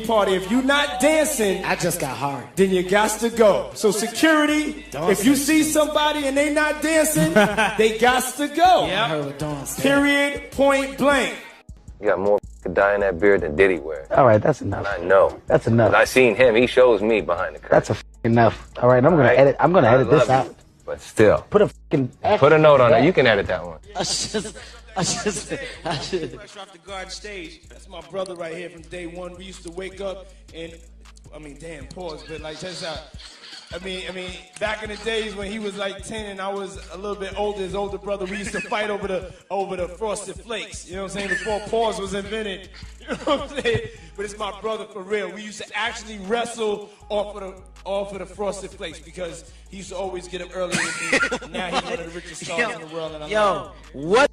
party. If you're not dancing, I just got hard. Then you got to go. So security, if you see somebody and they not dancing, they got to go. Period, point blank. You got more dye in that beard than Diddy wears. All right, that's enough. And I know. That's enough. I seen him. He shows me behind the curtain. That's enough. All right, I'm gonna edit. I'm gonna edit this out. But still, put a note on it. You can edit that one. I should. Fresh off the garden stage. That's my brother right here from day one. We used to wake up and, pause, but like, check this out. I mean, back in the days when he was like 10 and I was a little bit older, his older brother, we used to fight over the Frosted Flakes. You know what I'm saying? Before pause was invented. You know what I'm saying? But it's my brother for real. We used to actually wrestle off of the Frosted Flakes because he used to always get up early with me. Now he's one of the richest stars in the world. And I love him. What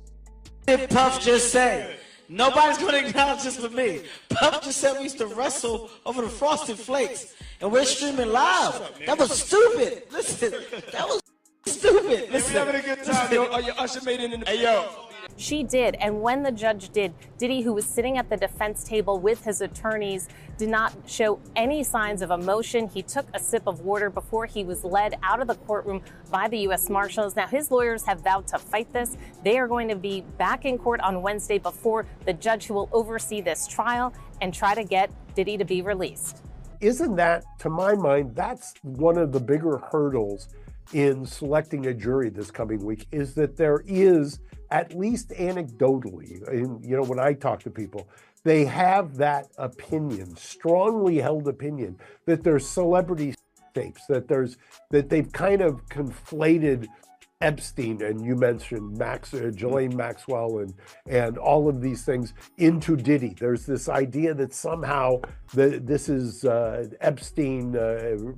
did Puff just say? Nobody's going to acknowledge this but me. Puff just said we used to wrestle over the Frosted Flakes, and we're streaming live. That was stupid. Listen, that was stupid. Listen, we're having a good time. Yo, your usher made it in the... Hey, yo. She did, and when the judge did, Diddy, who was sitting at the defense table with his attorneys, did not show any signs of emotion. He took a sip of water before he was led out of the courtroom by the U.S. Marshals. Now, his lawyers have vowed to fight this. They are going to be back in court on Wednesday before the judge who will oversee this trial and try to get Diddy to be released. Isn't that, to my mind, that's one of the bigger hurdles in selecting a jury this coming week, is that there is, at least anecdotally, when I talk to people, they have that opinion, strongly held opinion, that there's celebrity tapes, that they've kind of conflated Epstein, and you mentioned Ghislaine Maxwell and all of these things into Diddy. There's this idea that somehow this is Epstein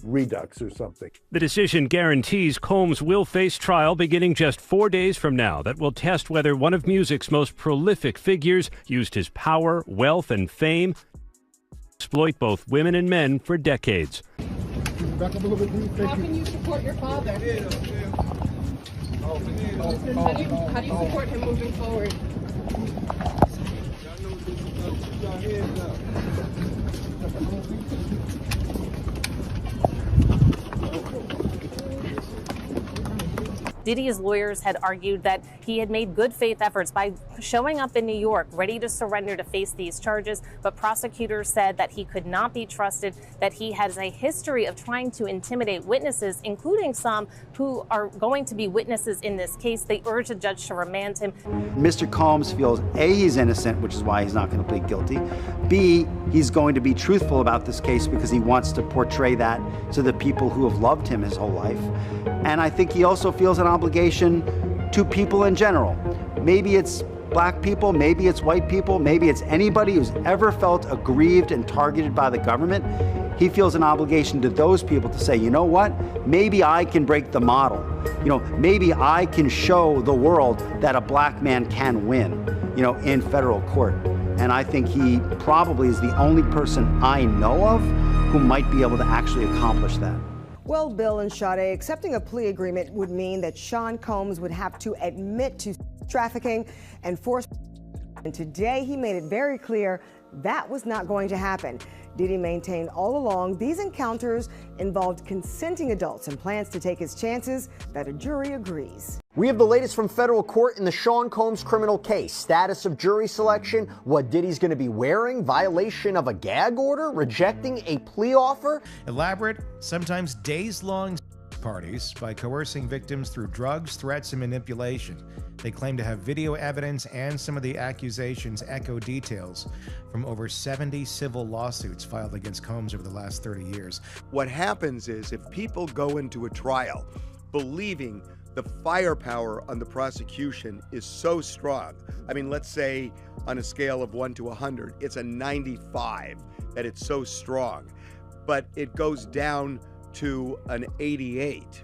redux or something. The decision guarantees Combs will face trial beginning just 4 days from now that will test whether one of music's most prolific figures used his power, wealth, and fame to exploit both women and men for decades. Back up a little bit, please. How can you support your father? How do you support him moving forward? Diddy's lawyers had argued that he had made good faith efforts by showing up in New York, ready to surrender to face these charges. But prosecutors said that he could not be trusted, that he has a history of trying to intimidate witnesses, including some who are going to be witnesses in this case. They urged the judge to remand him. Mr. Combs feels A, he's innocent, which is why he's not going to plead guilty. B, he's going to be truthful about this case because he wants to portray that to the people who have loved him his whole life. And I think he also feels an obligation to people in general. Maybe it's black people, maybe it's white people, maybe it's anybody who's ever felt aggrieved and targeted by the government. He feels an obligation to those people to say, you know what, maybe I can break the model. Maybe I can show the world that a black man can win, in federal court. And I think he probably is the only person I know of who might be able to actually accomplish that. Well, Bill and Sade, accepting a plea agreement would mean that Sean Combs would have to admit to trafficking and forced. And today he made it very clear that was not going to happen. Diddy maintained all along these encounters involved consenting adults and plans to take his chances that a jury agrees. We have the latest from federal court in the Sean Combs criminal case. Status of jury selection, what Diddy's going to be wearing, violation of a gag order, rejecting a plea offer. Elaborate, sometimes days-long parties by coercing victims through drugs, threats, and manipulation. They claim to have video evidence, and some of the accusations echo details from over 70 civil lawsuits filed against Combs over the last 30 years. What happens is if people go into a trial believing the firepower on the prosecution is so strong, I mean, let's say on a scale of 1 to 100, it's a 95 that it's so strong, but it goes down to an 88.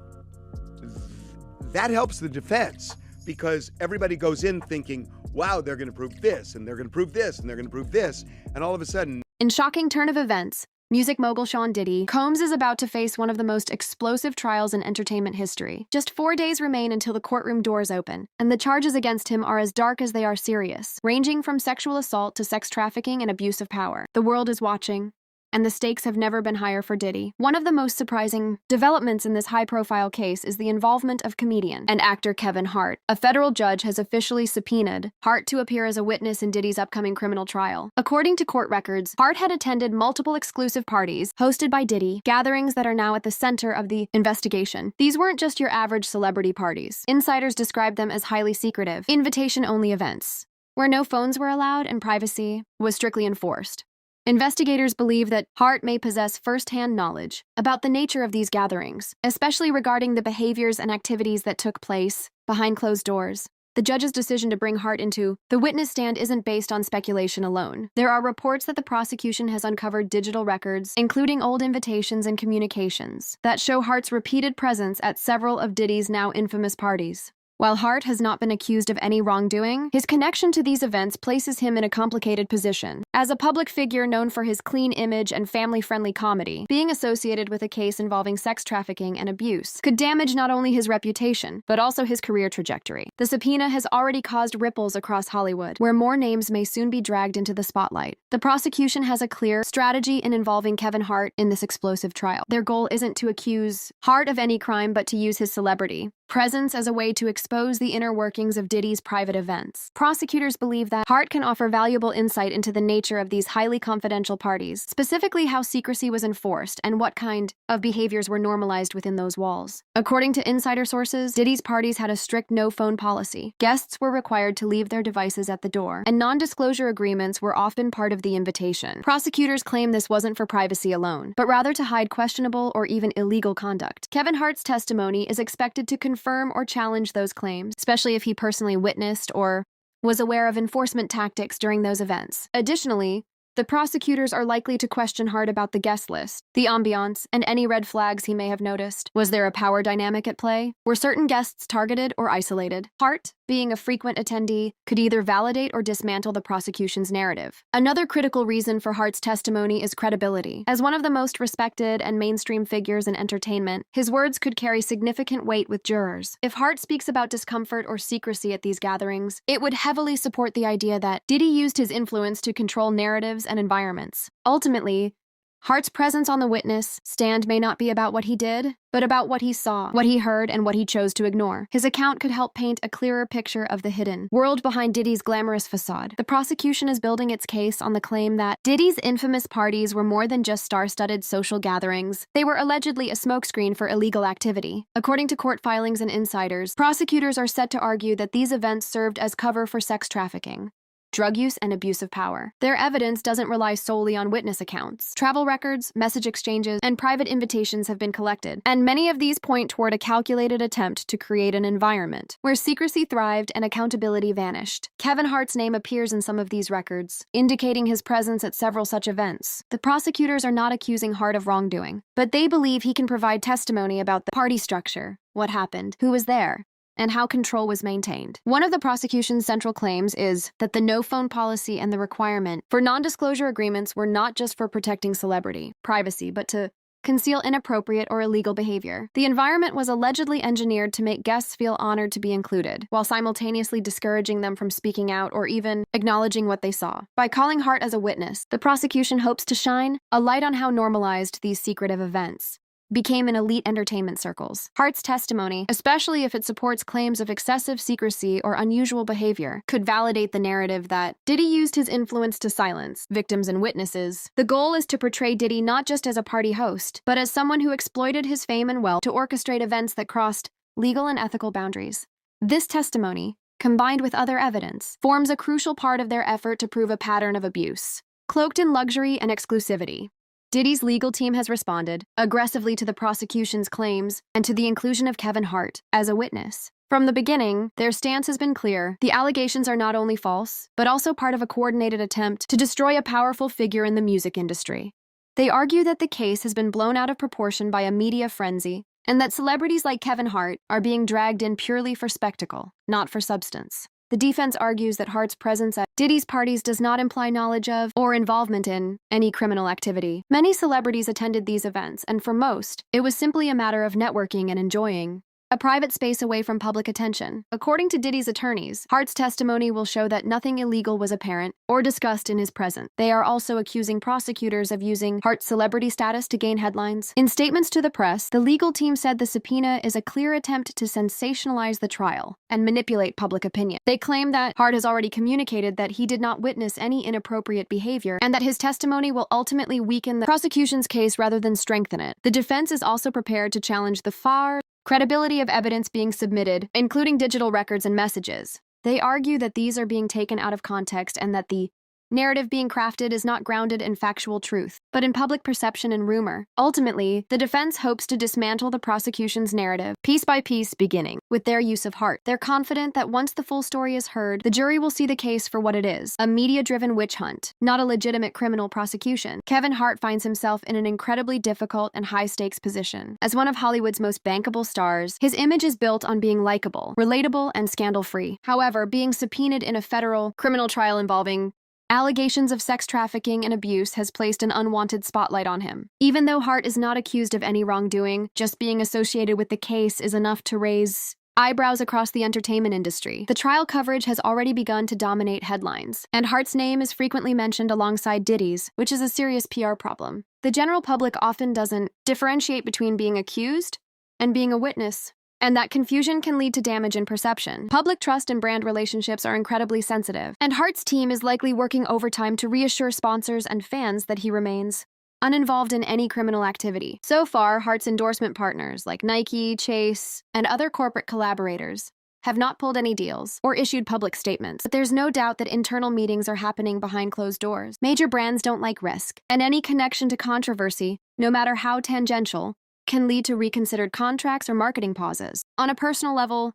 That helps the defense because everybody goes in thinking, wow, they're going to prove this, and they're going to prove this, and they're going to prove this, and all of a sudden... In shocking turn of events, music mogul Sean Diddy, Combs is about to face one of the most explosive trials in entertainment history. Just 4 days remain until the courtroom doors open, and the charges against him are as dark as they are serious, ranging from sexual assault to sex trafficking and abuse of power. The world is watching. and the stakes have never been higher for Diddy. One of the most surprising developments in this high-profile case is the involvement of comedian and actor Kevin Hart. A federal judge has officially subpoenaed Hart to appear as a witness in Diddy's upcoming criminal trial. According to court records, Hart had attended multiple exclusive parties hosted by Diddy, gatherings that are now at the center of the investigation. These weren't just your average celebrity parties. Insiders described them as highly secretive, invitation-only events, where no phones were allowed and privacy was strictly enforced. Investigators believe that Hart may possess first-hand knowledge about the nature of these gatherings, especially regarding the behaviors and activities that took place behind closed doors. The judge's decision to bring Hart into the witness stand isn't based on speculation alone. There are reports that the prosecution has uncovered digital records, including old invitations and communications, that show Hart's repeated presence at several of Diddy's now infamous parties. While Hart has not been accused of any wrongdoing, his connection to these events places him in a complicated position. As a public figure known for his clean image and family-friendly comedy, being associated with a case involving sex trafficking and abuse could damage not only his reputation, but also his career trajectory. The subpoena has already caused ripples across Hollywood, where more names may soon be dragged into the spotlight. The prosecution has a clear strategy in involving Kevin Hart in this explosive trial. Their goal isn't to accuse Hart of any crime, but to use his celebrity presence as a way to expose the inner workings of Diddy's private events. Prosecutors believe that Hart can offer valuable insight into the nature of these highly confidential parties, specifically how secrecy was enforced and what kind of behaviors were normalized within those walls. According to insider sources, Diddy's parties had a strict no-phone policy. Guests were required to leave their devices at the door, and non-disclosure agreements were often part of the invitation. Prosecutors claim this wasn't for privacy alone, but rather to hide questionable or even illegal conduct. Kevin Hart's testimony is expected to confirm or challenge those claims, especially if he personally witnessed or was aware of enforcement tactics during those events. Additionally, the prosecutors are likely to question Hart about the guest list, the ambiance, and any red flags he may have noticed. Was there a power dynamic at play? Were certain guests targeted or isolated? Hart, being a frequent attendee, could either validate or dismantle the prosecution's narrative. Another critical reason for Hart's testimony is credibility. As one of the most respected and mainstream figures in entertainment, his words could carry significant weight with jurors. If Hart speaks about discomfort or secrecy at these gatherings, it would heavily support the idea that Diddy used his influence to control narratives and environments. Ultimately, Hart's presence on the witness stand may not be about what he did, but about what he saw, what he heard, and what he chose to ignore. His account could help paint a clearer picture of the hidden world behind Diddy's glamorous facade. The prosecution is building its case on the claim that Diddy's infamous parties were more than just star-studded social gatherings. They were allegedly a smokescreen for illegal activity. According to court filings and insiders, prosecutors are set to argue that these events served as cover for sex trafficking, drug use, and abuse of power. Their evidence doesn't rely solely on witness accounts. Travel records, message exchanges, and private invitations have been collected, and many of these point toward a calculated attempt to create an environment where secrecy thrived and accountability vanished. Kevin Hart's name appears in some of these records, indicating his presence at several such events. The prosecutors are not accusing Hart of wrongdoing, but they believe he can provide testimony about the party structure, what happened, who was there, and how control was maintained. One of the prosecution's central claims is that the no-phone policy and the requirement for non-disclosure agreements were not just for protecting celebrity privacy, but to conceal inappropriate or illegal behavior. The environment was allegedly engineered to make guests feel honored to be included, while simultaneously discouraging them from speaking out or even acknowledging what they saw. By calling Hart as a witness, the prosecution hopes to shine a light on how normalized these secretive events became in elite entertainment circles. Hart's testimony, especially if it supports claims of excessive secrecy or unusual behavior, could validate the narrative that Diddy used his influence to silence victims and witnesses. The goal is to portray Diddy not just as a party host, but as someone who exploited his fame and wealth to orchestrate events that crossed legal and ethical boundaries. This testimony, combined with other evidence, forms a crucial part of their effort to prove a pattern of abuse, cloaked in luxury and exclusivity. Diddy's legal team has responded aggressively to the prosecution's claims and to the inclusion of Kevin Hart as a witness. From the beginning, their stance has been clear. The allegations are not only false, but also part of a coordinated attempt to destroy a powerful figure in the music industry. They argue that the case has been blown out of proportion by a media frenzy, and that celebrities like Kevin Hart are being dragged in purely for spectacle, not for substance. The defense argues that Hart's presence at Diddy's parties does not imply knowledge of or involvement in any criminal activity. Many celebrities attended these events, and for most, it was simply a matter of networking and enjoying a private space away from public attention. According to Diddy's attorneys, Hart's testimony will show that nothing illegal was apparent or discussed in his presence. They are also accusing prosecutors of using Hart's celebrity status to gain headlines. In statements to the press, the legal team said the subpoena is a clear attempt to sensationalize the trial and manipulate public opinion. They claim that Hart has already communicated that he did not witness any inappropriate behavior and that his testimony will ultimately weaken the prosecution's case rather than strengthen it. The defense is also prepared to challenge the credibility of evidence being submitted, including digital records and messages. They argue that these are being taken out of context and that the narrative being crafted is not grounded in factual truth, but in public perception and rumor. Ultimately, the defense hopes to dismantle the prosecution's narrative, piece by piece, beginning with their use of Hart. They're confident that once the full story is heard, the jury will see the case for what it is, a media-driven witch hunt, not a legitimate criminal prosecution. Kevin Hart finds himself in an incredibly difficult and high-stakes position. As one of Hollywood's most bankable stars, his image is built on being likable, relatable, and scandal-free. However, being subpoenaed in a federal criminal trial involving allegations of sex trafficking and abuse has placed an unwanted spotlight on him. Even though Hart is not accused of any wrongdoing, just being associated with the case is enough to raise eyebrows across the entertainment industry. The trial coverage has already begun to dominate headlines, and Hart's name is frequently mentioned alongside Diddy's, which is a serious PR problem. The general public often doesn't differentiate between being accused and being a witness, and that confusion can lead to damage in perception. Public trust and brand relationships are incredibly sensitive, and Hart's team is likely working overtime to reassure sponsors and fans that he remains uninvolved in any criminal activity. So far, Hart's endorsement partners like Nike, Chase, and other corporate collaborators have not pulled any deals or issued public statements, but there's no doubt that internal meetings are happening behind closed doors. Major brands don't like risk, and any connection to controversy, no matter how tangential, can lead to reconsidered contracts or marketing pauses. On a personal level,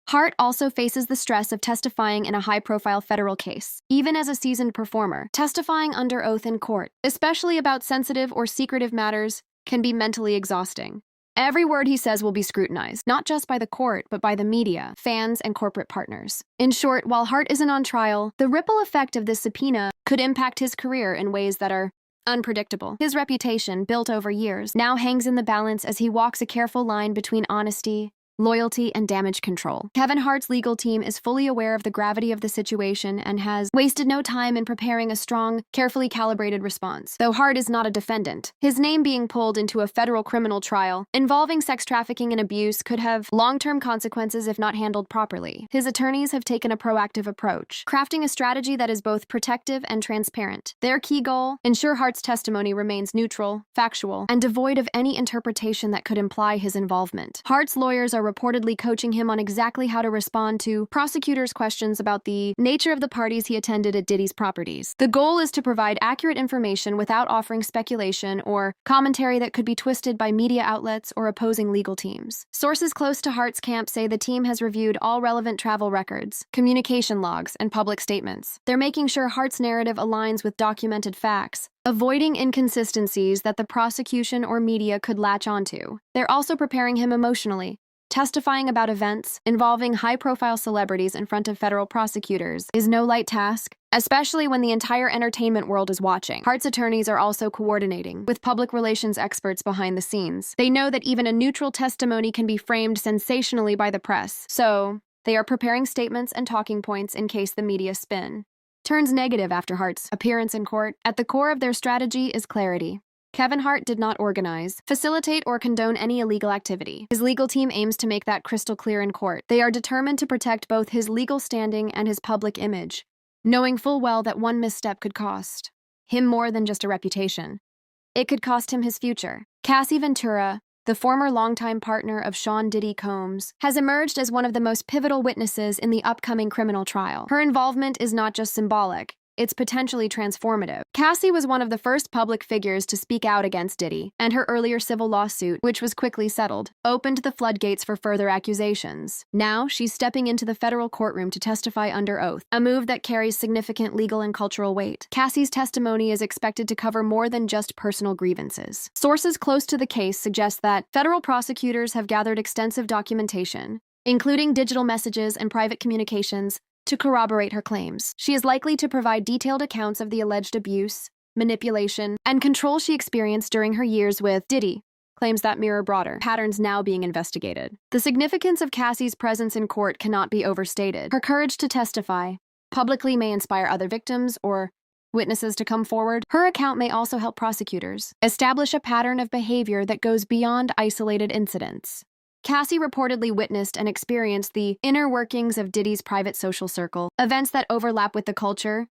Hart also faces the stress of testifying in a high-profile federal case. Even as a seasoned performer, testifying under oath in court, especially about sensitive or secretive matters, can be mentally exhausting. Every word he says will be scrutinized, not just by the court, but by the media, fans, and corporate partners. In short, while Hart isn't on trial, the ripple effect of this subpoena could impact his career in ways that are unpredictable. His reputation, built over years, now hangs in the balance as he walks a careful line between honesty, loyalty, and damage control. Kevin Hart's legal team is fully aware of the gravity of the situation and has wasted no time in preparing a strong, carefully calibrated response. Though Hart is not a defendant, his name being pulled into a federal criminal trial involving sex trafficking and abuse could have long-term consequences if not handled properly. His attorneys have taken a proactive approach, crafting a strategy that is both protective and transparent. Their key goal: ensure Hart's testimony remains neutral, factual, and devoid of any interpretation that could imply his involvement. Hart's lawyers are reportedly coaching him on exactly how to respond to prosecutors' questions about the nature of the parties he attended at Diddy's properties. The goal is to provide accurate information without offering speculation or commentary that could be twisted by media outlets or opposing legal teams. Sources close to Hart's camp say the team has reviewed all relevant travel records, communication logs, and public statements. They're making sure Hart's narrative aligns with documented facts, avoiding inconsistencies that the prosecution or media could latch onto. They're also preparing him emotionally. Testifying about events involving high-profile celebrities in front of federal prosecutors is no light task, especially when the entire entertainment world is watching. Hart's attorneys are also coordinating with public relations experts behind the scenes. They know that even a neutral testimony can be framed sensationally by the press, so they are preparing statements and talking points in case the media spin turns negative after Hart's appearance in court. At the core of their strategy is clarity. Kevin Hart did not organize, facilitate, or condone any illegal activity. His legal team aims to make that crystal clear in court. They are determined to protect both his legal standing and his public image, knowing full well that one misstep could cost him more than just a reputation. It could cost him his future. Cassie Ventura, the former longtime partner of Sean Diddy Combs, has emerged as one of the most pivotal witnesses in the upcoming criminal trial. Her involvement is not just symbolic. It's potentially transformative. Cassie was one of the first public figures to speak out against Diddy, and her earlier civil lawsuit, which was quickly settled, opened the floodgates for further accusations. Now, she's stepping into the federal courtroom to testify under oath, a move that carries significant legal and cultural weight. Cassie's testimony is expected to cover more than just personal grievances. Sources close to the case suggest that federal prosecutors have gathered extensive documentation, including digital messages and private communications, to corroborate her claims. She is likely to provide detailed accounts of the alleged abuse, manipulation, and control she experienced during her years with Diddy, claims that mirror broader patterns now being investigated. The significance of Cassie's presence in court cannot be overstated. Her courage to testify publicly may inspire other victims or witnesses to come forward. Her account may also help prosecutors establish a pattern of behavior that goes beyond isolated incidents. Cassie reportedly witnessed and experienced the inner workings of Diddy's private social circle, events that overlap with the culture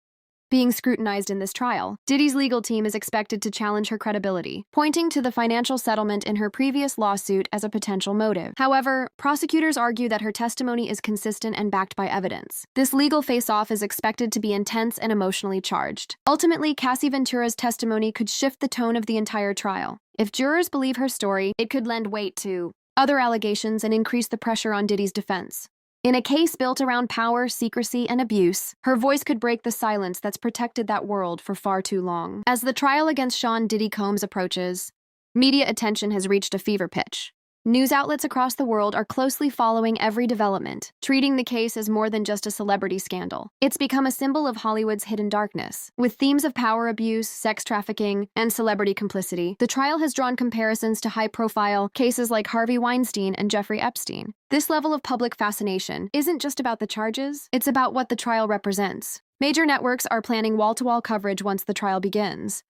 being scrutinized in this trial. Diddy's legal team is expected to challenge her credibility, pointing to the financial settlement in her previous lawsuit as a potential motive. However, prosecutors argue that her testimony is consistent and backed by evidence. This legal face-off is expected to be intense and emotionally charged. Ultimately, Cassie Ventura's testimony could shift the tone of the entire trial. If jurors believe her story, it could lend weight to other allegations and increase the pressure on Diddy's defense. In a case built around power, secrecy, and abuse, her voice could break the silence that's protected that world for far too long. As the trial against Sean Diddy Combs approaches, media attention has reached a fever pitch. News outlets across the world are closely following every development, treating the case as more than just a celebrity scandal. It's become a symbol of Hollywood's hidden darkness. With themes of power abuse, sex trafficking, and celebrity complicity, the trial has drawn comparisons to high-profile cases like Harvey Weinstein and Jeffrey Epstein. This level of public fascination isn't just about the charges, it's about what the trial represents. Major networks are planning wall-to-wall coverage once the trial begins.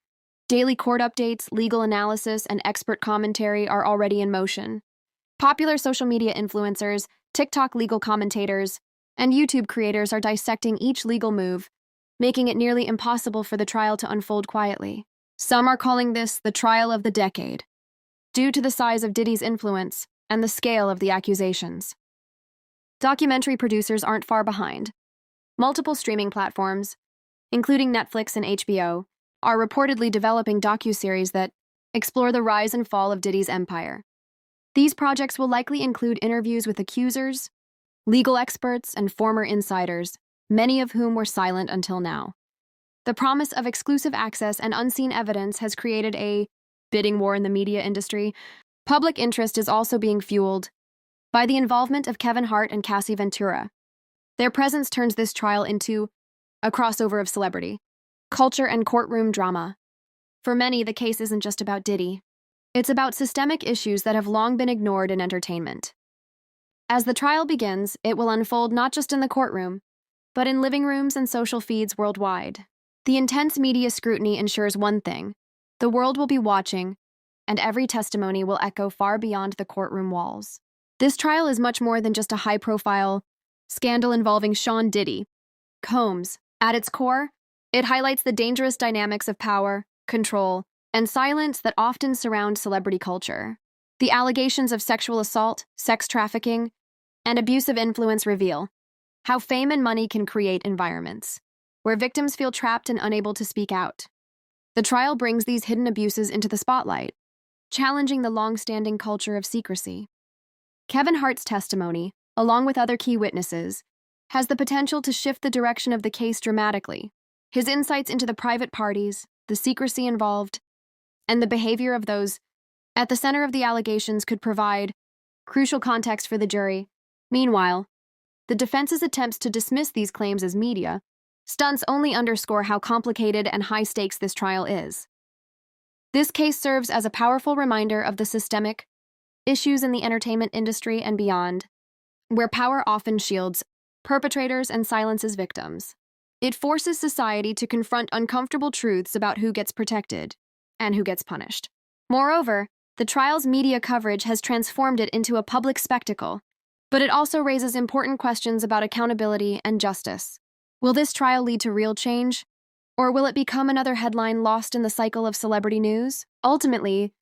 Daily court updates, legal analysis, and expert commentary are already in motion. Popular social media influencers, TikTok legal commentators, and YouTube creators are dissecting each legal move, making it nearly impossible for the trial to unfold quietly. Some are calling this the trial of the decade, due to the size of Diddy's influence and the scale of the accusations. Documentary producers aren't far behind. Multiple streaming platforms, including Netflix and HBO, are reportedly developing docuseries that explore the rise and fall of Diddy's empire. These projects will likely include interviews with accusers, legal experts, and former insiders, many of whom were silent until now. The promise of exclusive access and unseen evidence has created a bidding war in the media industry. Public interest is also being fueled by the involvement of Kevin Hart and Cassie Ventura. Their presence turns this trial into a crossover of celebrity, culture, and courtroom drama. For many, the case isn't just about Diddy. It's about systemic issues that have long been ignored in entertainment. As the trial begins, it will unfold not just in the courtroom, but in living rooms and social feeds worldwide. The intense media scrutiny ensures one thing: the world will be watching, and every testimony will echo far beyond the courtroom walls. This trial is much more than just a high-profile scandal involving Sean Diddy Combs. At its core, it highlights the dangerous dynamics of power, control, and silence that often surround celebrity culture. The allegations of sexual assault, sex trafficking, and abuse of influence reveal how fame and money can create environments where victims feel trapped and unable to speak out. The trial brings these hidden abuses into the spotlight, challenging the long-standing culture of secrecy. Kevin Hart's testimony, along with other key witnesses, has the potential to shift the direction of the case dramatically. His insights into the private parties, the secrecy involved, and the behavior of those at the center of the allegations could provide crucial context for the jury. Meanwhile, the defense's attempts to dismiss these claims as media stunts only underscore how complicated and high-stakes this trial is. This case serves as a powerful reminder of the systemic issues in the entertainment industry and beyond, where power often shields perpetrators and silences victims. It forces society to confront uncomfortable truths about who gets protected and who gets punished. Moreover, the trial's media coverage has transformed it into a public spectacle, but it also raises important questions about accountability and justice. Will this trial lead to real change, or will it become another headline lost in the cycle of celebrity news? Ultimately,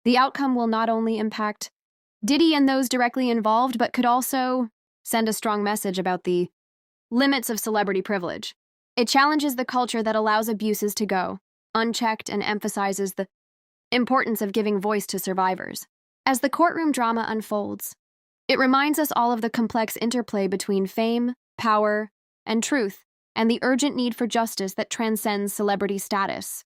the outcome will not only impact Diddy and those directly involved, but could also send a strong message about the limits of celebrity privilege. It challenges the culture that allows abuses to go unchecked and emphasizes the importance of giving voice to survivors. As the courtroom drama unfolds, it reminds us all of the complex interplay between fame, power, and truth, and the urgent need for justice that transcends celebrity status.